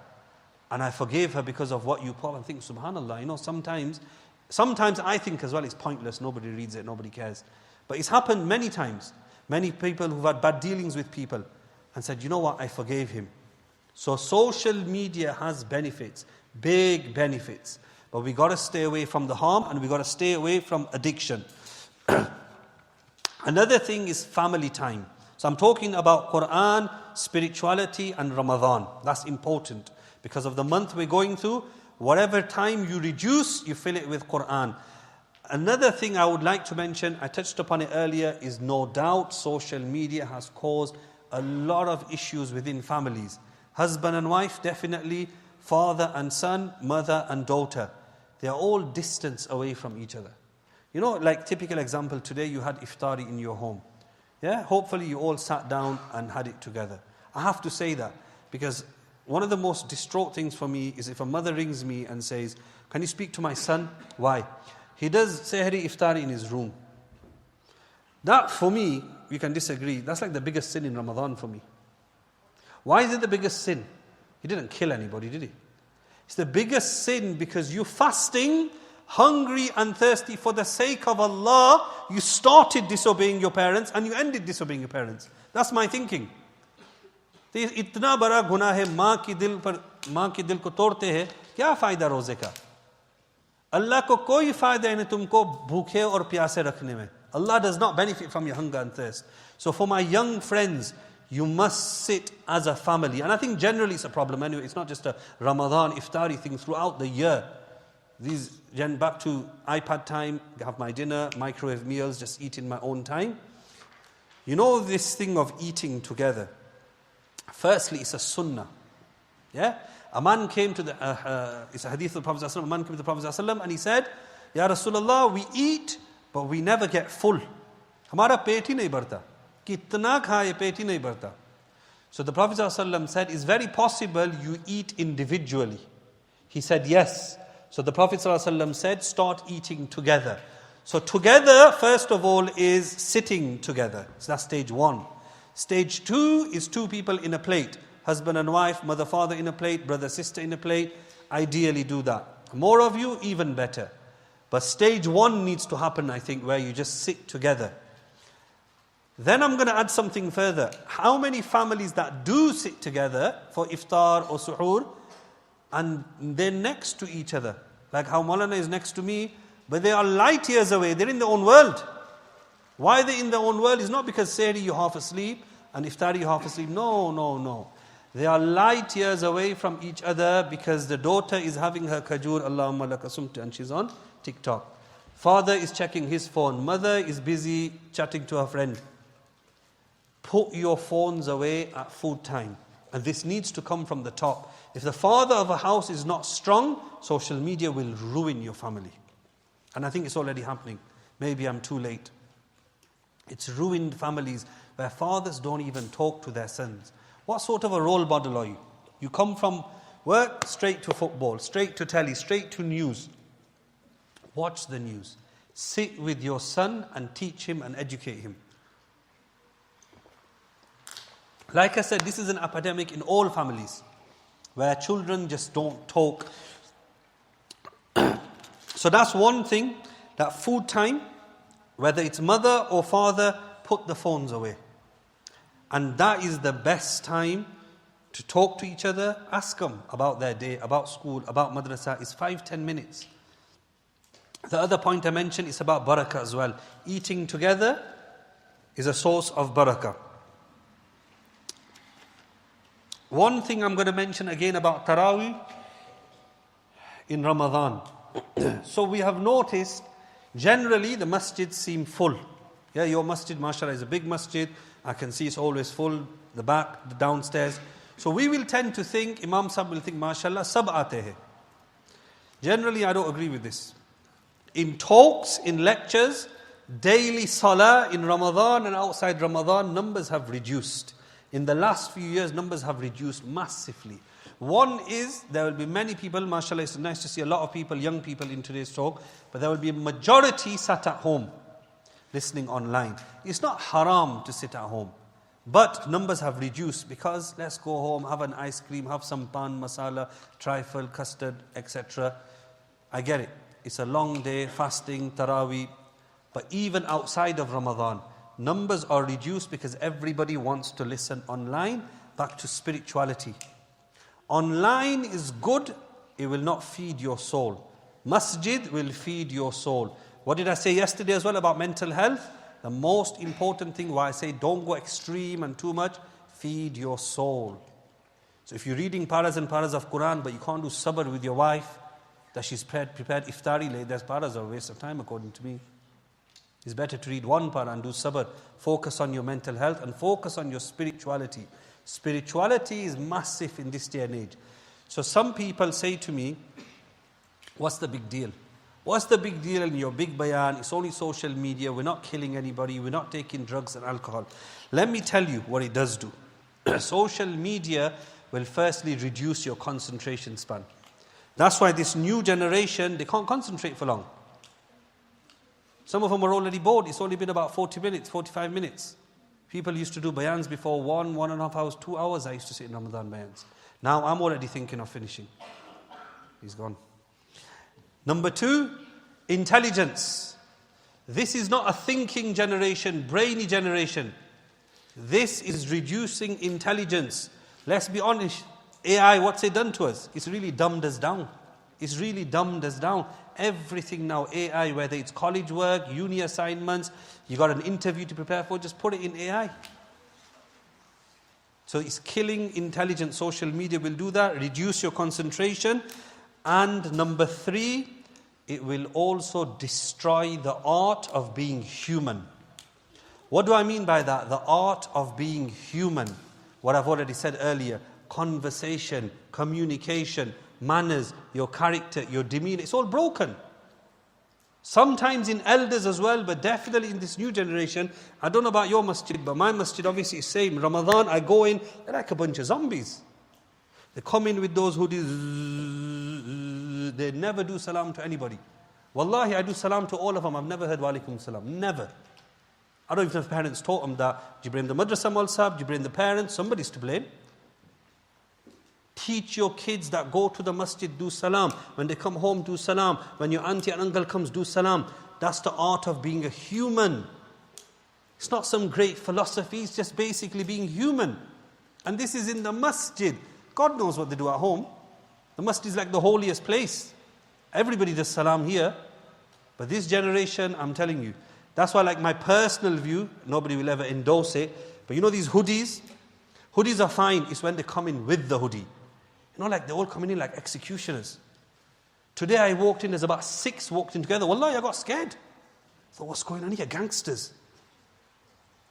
And I forgave her because of what you put. And think, subhanallah, sometimes I think as well it's pointless, nobody reads it, nobody cares. But it's happened many times. Many people who've had bad dealings with people and said, you know what, I forgave him. So social media has benefits, big benefits. But we got to stay away from the harm and we got to stay away from addiction. Another thing is family time. So I'm talking about Quran, spirituality and Ramadan. That's important. Because of the month we're going through, whatever time you reduce, you fill it with Quran. Another thing I would like to mention, I touched upon it earlier, is no doubt social media has caused a lot of issues within families. Husband and wife, definitely. Father and son, mother and daughter. They are all distance away from each other. Like typical example, today you had iftari in your home. Yeah, hopefully you all sat down and had it together. I have to say that because one of the most distraught things for me is if a mother rings me and says, can you speak to my son? Why? He does sehri iftari in his room. That for me, we can disagree. That's like the biggest sin in Ramadan for me. Why is it the biggest sin? He didn't kill anybody, did he? It's the biggest sin because you're fasting, hungry and thirsty for the sake of Allah. You started disobeying your parents and you ended disobeying your parents. That's my thinking. इतना बड़ा गुनाह है माँ की दिल को तोड़ते हैं क्या फायदा रोजे का अल्लाह को कोई फायदा नहीं तुमको भूखे और प्यासे रखने में Allah does not benefit from your hunger and thirst. So for my young friends, you must sit as a family. And I think generally it's a problem anyway. It's not just a Ramadan iftari thing throughout the year. Back to iPad time, have my dinner, microwave meals, just eat in my own time. This thing of eating together. Firstly, it's a sunnah. Yeah? A man came to it's a hadith of the Prophet ﷺ. A man came to the Prophet ﷺ and he said, Ya Rasulullah, we eat, but we never get full. Hamara pet hi nahi bharta. Kitna khaye peti nahi bharta. So the Prophet ﷺ said, it's very possible you eat individually. He said, yes. So the Prophet ﷺ said, start eating together. So together, first of all, is sitting together. So that's stage one. Stage two is two people in a plate. Husband and wife, mother, father in a plate, brother, sister in a plate. Ideally do that. More of you, even better. But stage one needs to happen, I think, where you just sit together. Then I'm going to add something further. How many families that do sit together for iftar or suhoor and they're next to each other? Like how Maulana is next to me, but they are light years away. They're in their own world. Why they're in their own world is not because Sehri you're half asleep and iftari you're half asleep. No. They are light years away from each other because the daughter is having her kajur, Allahumma laka sumtu, and she's on TikTok. Father is checking his phone. Mother is busy chatting to her friend. Put your phones away at food time. And this needs to come from the top. If the father of a house is not strong, social media will ruin your family. And I think it's already happening. Maybe I'm too late. It's ruined families where fathers don't even talk to their sons. What sort of a role model are you? You come from work straight to football, straight to telly, straight to news. Watch the news. Sit with your son and teach him and educate him. Like I said, this is an epidemic in all families where children just don't talk. So that's one thing, that food time, whether it's mother or father, put the phones away. And that is the best time to talk to each other. Ask them about their day, about school, about madrasa. It's 5-10 minutes. The other point I mentioned is about barakah as well. Eating together is a source of barakah. One thing I'm going to mention again about Taraweeh in Ramadan. So we have noticed generally the masjids seem full. Yeah, your masjid, mashallah, is a big masjid. I can see it's always full, the back, the downstairs. So we will tend to think, Imam Sahib will think, mashallah, sab aate hai. Generally, I don't agree with this. In talks, in lectures, daily salah in Ramadan and outside Ramadan, numbers have reduced. In the last few years, numbers have reduced massively. One is, there will be many people, mashallah, it's nice to see a lot of people, young people in today's talk, but there will be a majority sat at home, listening online. It's not haram to sit at home, but numbers have reduced because let's go home, have an ice cream, have some pan, masala, trifle, custard, etc. I get it. It's a long day, fasting, Taraweeh, but even outside of Ramadan, numbers are reduced because everybody wants to listen online. Back to spirituality. Online is good, it will not feed your soul. Masjid will feed your soul. What did I say yesterday as well about mental health? The most important thing why I say don't go extreme and too much, feed your soul. So if you're reading paras and paras of Quran, but you can't do sabr with your wife, that she's prepared iftari late, there's paras are a waste of time according to me. It's better to read one para and do sabr. Focus on your mental health and focus on your spirituality. Spirituality is massive in this day and age. So some people say to me, what's the big deal? What's the big deal in your big bayan? It's only social media. We're not killing anybody. We're not taking drugs and alcohol. Let me tell you what it does do. Social media will firstly reduce your concentration span. That's why this new generation, they can't concentrate for long. Some of them are already bored. It's only been about 40 minutes, 45 minutes. People used to do bayans before 1.5 hours, 2 hours I used to sit in Ramadan bayans. Now I'm already thinking of finishing. He's gone. Number 2, intelligence. This is not a thinking generation, brainy generation. This is reducing intelligence. Let's be honest. AI, what's it done to us? It's really dumbed us down. It's really dumbed us down. Everything now, AI, whether it's college work, uni assignments, you got an interview to prepare for, just put it in AI. So it's killing intelligence. Social media will do that, reduce your concentration. And number 3, it will also destroy the art of being human. What do I mean by that? The art of being human. What I've already said earlier, conversation, communication, manners, your character, your demeanor, it's all broken. Sometimes in elders as well, but definitely in this new generation. I don't know about your masjid, but my masjid obviously is same. Ramadan, I go in, they're like a bunch of zombies. They come in with those hoodies, they never do salam to anybody. Wallahi, I do salam to all of them. I've never heard wa alaikum salam, never. I don't even know if parents taught them that. Do you blame the madrasa maul sahab? Do you blame the parents? Somebody's to blame. Teach your kids that go to the masjid, do salam. When they come home, do salam. When your auntie and uncle comes, do salam. That's the art of being a human. It's not some great philosophy, it's just basically being human. And this is in the masjid. God knows what they do at home. The masjid is like the holiest place. Everybody does salam here. But this generation, I'm telling you, that's why like my personal view, nobody will ever endorse it. But you know these hoodies? Hoodies are fine. It's when they come in with the hoodie. You know, like they're all coming in like executioners. Today I walked in, there's about 6 walked in together. Wallahi, I got scared. I thought, what's going on here? Gangsters.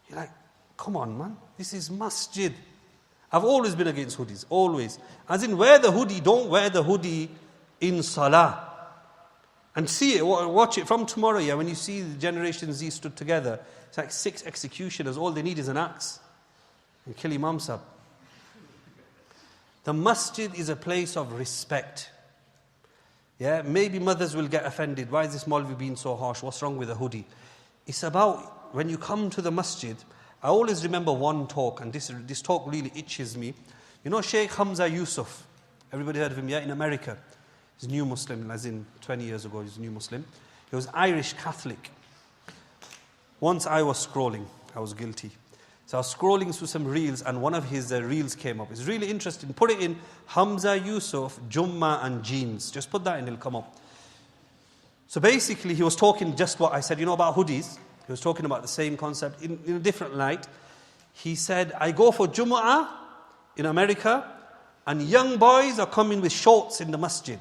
You're like, come on, man. This is masjid. I've always been against hoodies, always. As in, wear the hoodie, don't wear the hoodie in salah. And see it, watch it from tomorrow, yeah, when you see the Generation Z stood together, it's like 6 executioners, all they need is an axe. And kill Imam Sahib. The masjid is a place of respect. Yeah, maybe mothers will get offended. Why is this Maulvi being so harsh? What's wrong with a hoodie? It's about, when you come to the masjid, I always remember one talk, and this talk really itches me. You know Sheikh Hamza Yusuf? Everybody heard of him, yeah, in America? He's a new Muslim, as in 20 years ago, he's a new Muslim. He was Irish Catholic. Once I was scrolling, I was guilty. So I was scrolling through some reels, and one of his reels came up. It's really interesting. Put it in Hamza Yusuf, Jummah and jeans. Just put that in, it'll come up. So basically, he was talking just what I said, you know, about hoodies. He was talking about the same concept in a different light. He said, I go for Jumu'ah in America, and young boys are coming with shorts in the masjid.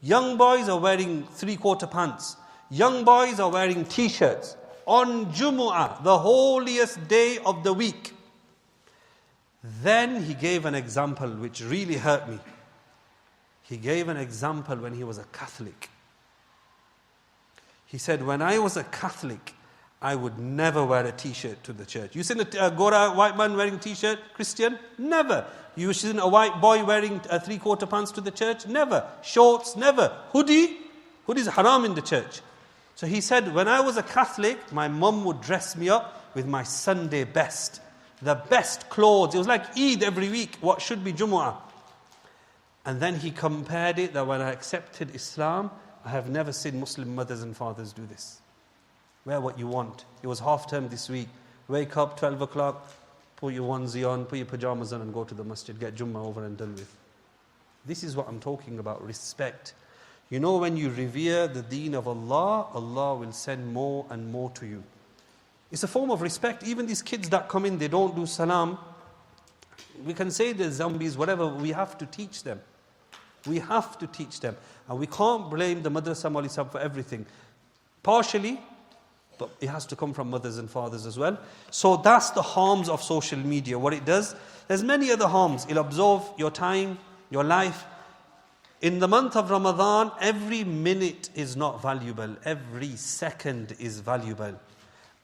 Young boys are wearing 3/4 pants. Young boys are wearing t-shirts. On Jumu'ah, the holiest day of the week. Then he gave an example which really hurt me. He gave an example when he was a Catholic. He said, when I was a Catholic, I would never wear a t-shirt to the church. You seen a Gora white man wearing a t-shirt, Christian? Never. You seen a white boy wearing 3/4 pants to the church? Never. Shorts? Never. Hoodie? Hoodie is haram in the church. So he said, when I was a Catholic, my mum would dress me up with my Sunday best. The best clothes. It was like Eid every week. What should be Jumu'ah? And then he compared it that when I accepted Islam, I have never seen Muslim mothers and fathers do this. Wear what you want. It was half term this week. Wake up, 12 o'clock, put your onesie on, put your pajamas on and go to the masjid. Get Jummah over and done with. This is what I'm talking about, respect. You know, when you revere the deen of Allah, Allah will send more and more to you. It's a form of respect. Even these kids that come in, they don't do salam. We can say they're zombies, whatever. We have to teach them. We have to teach them. And we can't blame the madrasa mauli sahab for everything. Partially, but it has to come from mothers and fathers as well. So that's the harms of social media. What it does, there's many other harms. It'll absorb your time, your life. In the month of Ramadan, every minute is not valuable. Every second is valuable.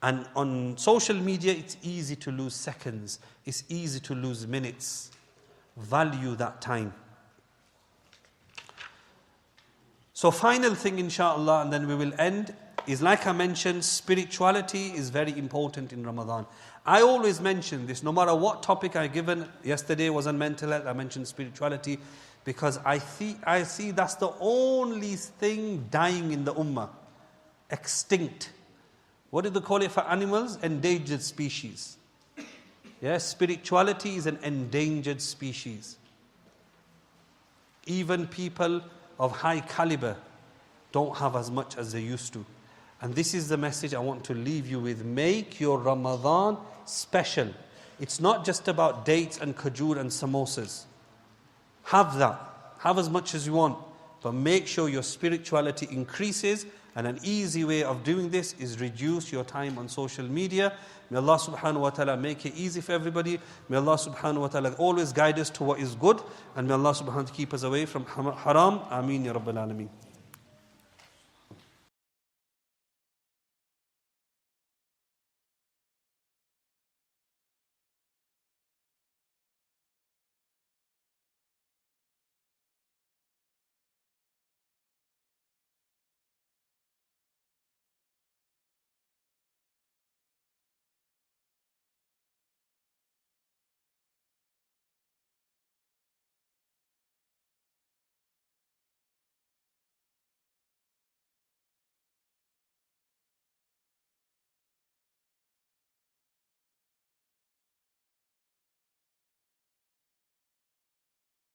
And on social media, it's easy to lose seconds. It's easy to lose minutes. Value that time. So final thing, inshallah, and then we will end, is like I mentioned, spirituality is very important in Ramadan. I always mention this, no matter what topic I've given. Yesterday was on mental health, I mentioned spirituality, because I see that's the only thing dying in the ummah. Extinct. What do they call it for animals? Endangered species. Yes, spirituality is an endangered species. Even people of high caliber don't have as much as they used to. And this is the message I want to leave you with. Make your Ramadan special. It's not just about dates and khajoor and samosas. Have that. Have as much as you want. But make sure your spirituality increases. And an easy way of doing this is reduce your time on social media. May Allah subhanahu wa ta'ala make it easy for everybody. May Allah subhanahu wa ta'ala always guide us to what is good. And may Allah subhanahu wa ta'ala keep us away from haram. Ameen ya Rabbil Alameen.